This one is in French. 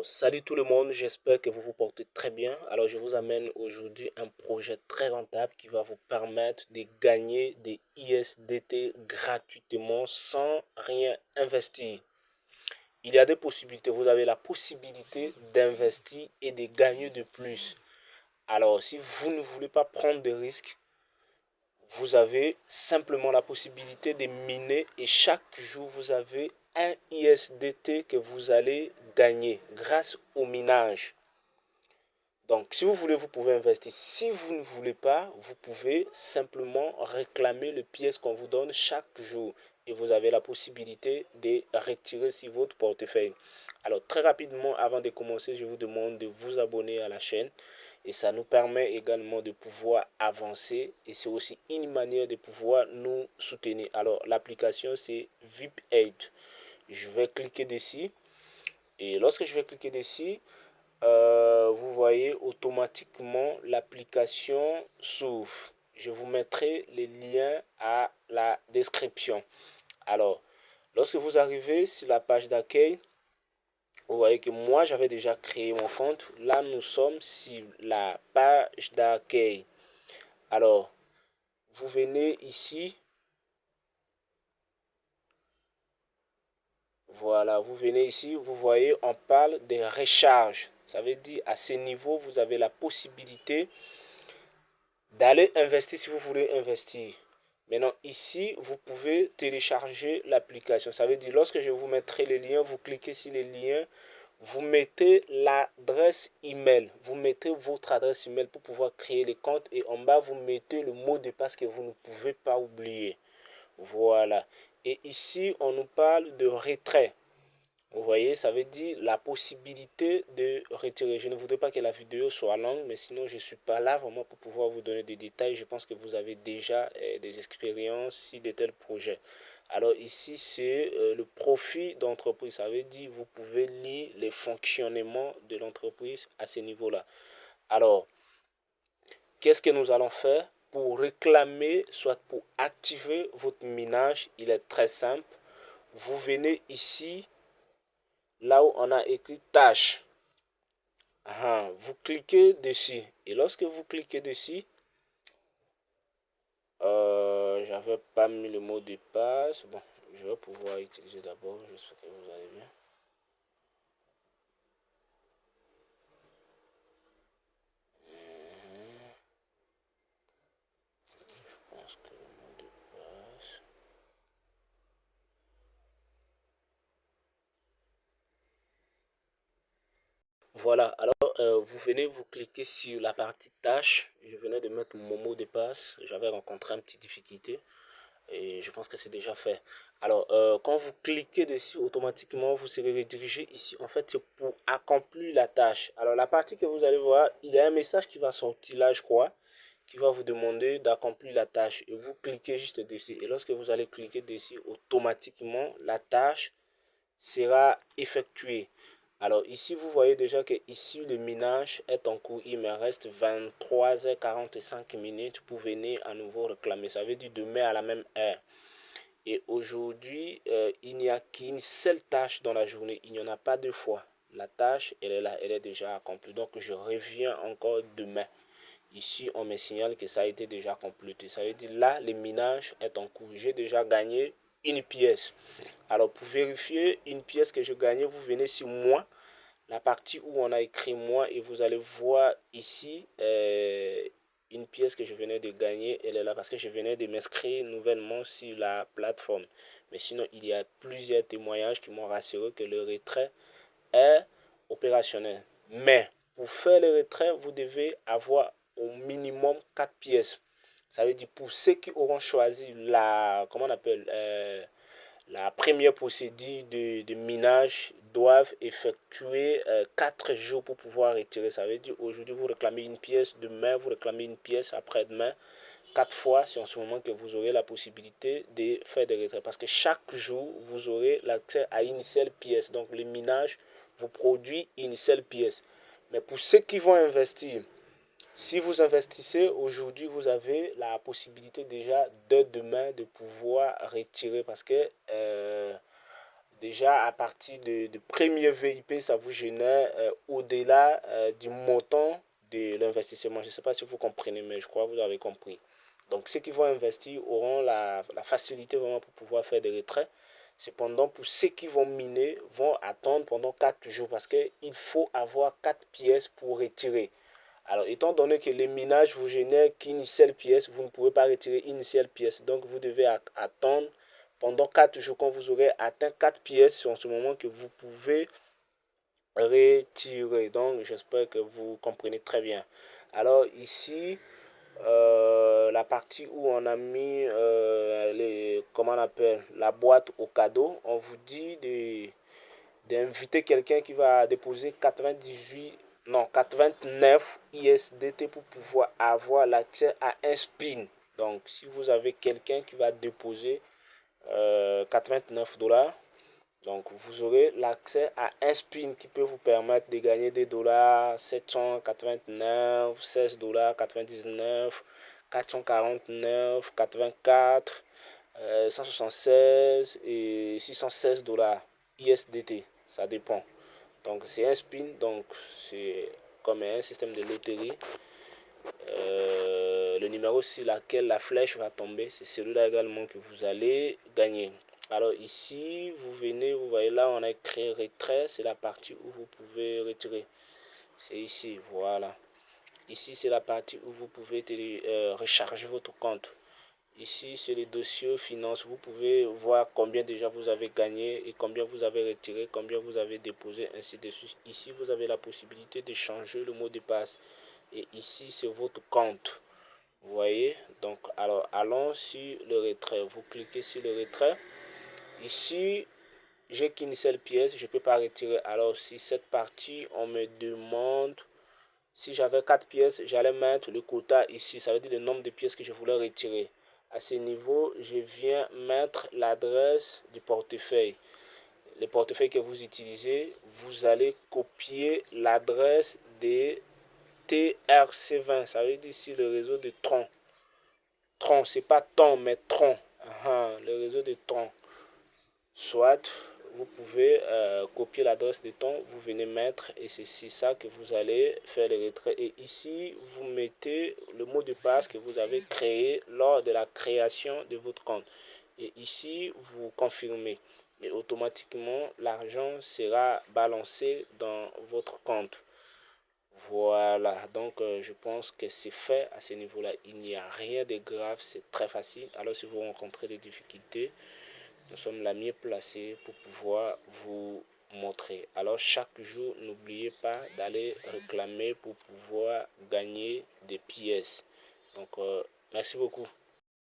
Alors, salut tout le monde, j'espère que vous vous portez très bien. Alors, je vous amène aujourd'hui un projet très rentable qui va vous permettre de gagner des ISDT gratuitement sans rien investir. Il y a des possibilités, vous avez la possibilité d'investir et de gagner de plus. Alors, si vous ne voulez pas prendre de risques, vous avez simplement la possibilité de miner et chaque jour vous avez un ISDT que vous allez gagner grâce au minage. Donc, si vous voulez, vous pouvez investir. Si vous ne voulez pas, vous pouvez simplement réclamer les pièces qu'on vous donne chaque jour. Et vous avez la possibilité de retirer sur votre portefeuille. Alors, très rapidement, avant de commencer, je vous demande de vous abonner à la chaîne. Et ça nous permet également de pouvoir avancer. Et c'est aussi une manière de pouvoir nous soutenir. Alors, l'application, c'est VIP8. Je vais cliquer dessus. Et lorsque je vais cliquer dessus, vous voyez automatiquement l'application s'ouvre. Je vous mettrai les liens à la description. Alors, lorsque vous arrivez sur la page d'accueil, vous voyez que moi j'avais déjà créé mon compte. Là, nous sommes sur la page d'accueil. Alors, vous venez ici. Voilà, vous venez ici, vous voyez, on parle des recharges. Ça veut dire à ce niveau, vous avez la possibilité d'aller investir si vous voulez investir. Maintenant, ici, vous pouvez télécharger l'application. Ça veut dire, lorsque je vous mettrai les liens, vous cliquez sur les liens, vous mettez l'adresse email. Vous mettez votre adresse email pour pouvoir créer les comptes. Et en bas, vous mettez le mot de passe que vous ne pouvez pas oublier. Voilà. Et ici, on nous parle de retrait. Vous voyez, ça veut dire la possibilité de retirer. Je ne voudrais pas que la vidéo soit longue, mais sinon je ne suis pas là vraiment pour pouvoir vous donner des détails. Je pense que vous avez déjà des expériences sur de tels projets. Alors ici, c'est le profit d'entreprise. Ça veut dire vous pouvez lire les fonctionnements de l'entreprise à ce niveau-là. Alors, qu'est-ce que nous allons faire pour réclamer, soit pour activer votre minage? Il est très simple. Vous venez ici là où on a écrit tâche. Vous cliquez dessus. Et lorsque vous cliquez dessus, j'avais pas mis le mot de passe. Bon, je vais pouvoir utiliser d'abord. J'espère que vous allez bien. Je pense que le mot de passe. Voilà, alors vous venez, vous cliquez sur la partie tâche. Je venais de mettre mon mot de passe. J'avais rencontré une petite difficulté. Et je pense que c'est déjà fait. Alors, quand vous cliquez dessus, automatiquement, vous serez redirigé ici. En fait, c'est pour accomplir la tâche. Alors, la partie que vous allez voir, il y a un message qui va sortir là, je crois, qui va vous demander d'accomplir la tâche. Et vous cliquez juste dessus. Et lorsque vous allez cliquer dessus, automatiquement, la tâche sera effectuée. Alors ici, vous voyez déjà que ici, le minage est en cours. Il me reste 23h45 minutes pour venir à nouveau réclamer. Ça veut dire demain à la même heure. Et aujourd'hui, il n'y a qu'une seule tâche dans la journée. Il n'y en a pas deux fois. La tâche, elle est là, elle est déjà accomplie. Donc, je reviens encore demain. Ici, on me signale que ça a été déjà complété. Ça veut dire là, le minage est en cours. J'ai déjà gagné une pièce. Alors, pour vérifier une pièce que je gagnais, vous venez sur moi, la partie où on a écrit moi, et vous allez voir ici une pièce que je venais de gagner. Elle est là parce que je venais de m'inscrire nouvellement sur la plateforme. Mais sinon, il y a plusieurs témoignages qui m'ont rassuré que le retrait est opérationnel. Mais pour faire le retrait, vous devez avoir au minimum 4 pièces. Ça veut dire pour ceux qui auront choisi la, comment on appelle, la première procédure de minage doivent effectuer 4 jours pour pouvoir retirer. Ça veut dire aujourd'hui vous réclamez une pièce, demain vous réclamez une pièce, après-demain. 4 fois, c'est en ce moment que vous aurez la possibilité de faire des retraits. Parce que chaque jour, vous aurez l'accès à une seule pièce. Donc le minage vous produit une seule pièce. Mais pour ceux qui vont investir, si vous investissez aujourd'hui, vous avez la possibilité déjà de demain de pouvoir retirer parce que Déjà, à partir de premier VIP, ça vous génère au-delà du montant de l'investissement. Je ne sais pas si vous comprenez, mais je crois que vous avez compris. Donc, ceux qui vont investir auront la facilité vraiment pour pouvoir faire des retraits. Cependant, pour ceux qui vont miner, vont attendre pendant 4 jours parce qu'il faut avoir 4 pièces pour retirer. Alors, étant donné que les minages vous génèrent qu'une seule pièce, vous ne pouvez pas retirer une seule pièce. Donc, vous devez attendre pendant 4 jours. Quand vous aurez atteint 4 pièces, c'est en ce moment que vous pouvez retirer. Donc, j'espère que vous comprenez très bien. Alors, ici, la partie où on a mis comment on appelle, la boîte au cadeau, on vous dit d'inviter quelqu'un qui va déposer 98, non, 89 ISDT pour pouvoir avoir l'accès à un spin. Donc, si vous avez quelqu'un qui va déposer 89 $, donc vous aurez l'accès à un spin qui peut vous permettre de gagner des dollars 789, 16 $, 449, 84, 176 et 616 $ ISDT. Ça dépend. Donc c'est un spin, donc c'est comme un système de loterie. Le numéro sur lequel la flèche va tomber, c'est celui-là également que vous allez gagner. Alors ici, vous venez, vous voyez là, on a écrit retrait, c'est la partie où vous pouvez retirer. C'est ici, voilà. Ici, c'est la partie où vous pouvez recharger votre compte. Ici, c'est les dossiers finances. Vous pouvez voir combien déjà vous avez gagné et combien vous avez retiré, combien vous avez déposé, ainsi de suite. Ici, vous avez la possibilité de changer le mot de passe. Et ici, c'est votre compte. Vous voyez? Donc, alors, allons sur le retrait. Vous cliquez sur le retrait. Ici, j'ai qu'une seule pièce. Je ne peux pas retirer. Alors, si cette partie, on me demande... Si j'avais 4 pièces, j'allais mettre le quota ici. Ça veut dire le nombre de pièces que je voulais retirer. À ce niveau, je viens mettre l'adresse du portefeuille. Le portefeuille que vous utilisez, vous allez copier l'adresse des TRC20. Ça veut dire ici le réseau de Tron. Tron, c'est pas Ton, mais Tron. Le réseau de Tron. Soit vous pouvez copier l'adresse de Ton, vous venez mettre et c'est ça que vous allez faire le retrait. Et ici, vous mettez le mot de passe que vous avez créé lors de la création de votre compte. Et ici, vous confirmez. Et automatiquement, l'argent sera balancé dans votre compte. Voilà, donc je pense que c'est fait à ce niveau-là. Il n'y a rien de grave, c'est très facile. Alors si vous rencontrez des difficultés, nous sommes la mieux placés pour pouvoir vous montrer. Alors chaque jour, n'oubliez pas d'aller réclamer pour pouvoir gagner des pièces. Donc merci beaucoup.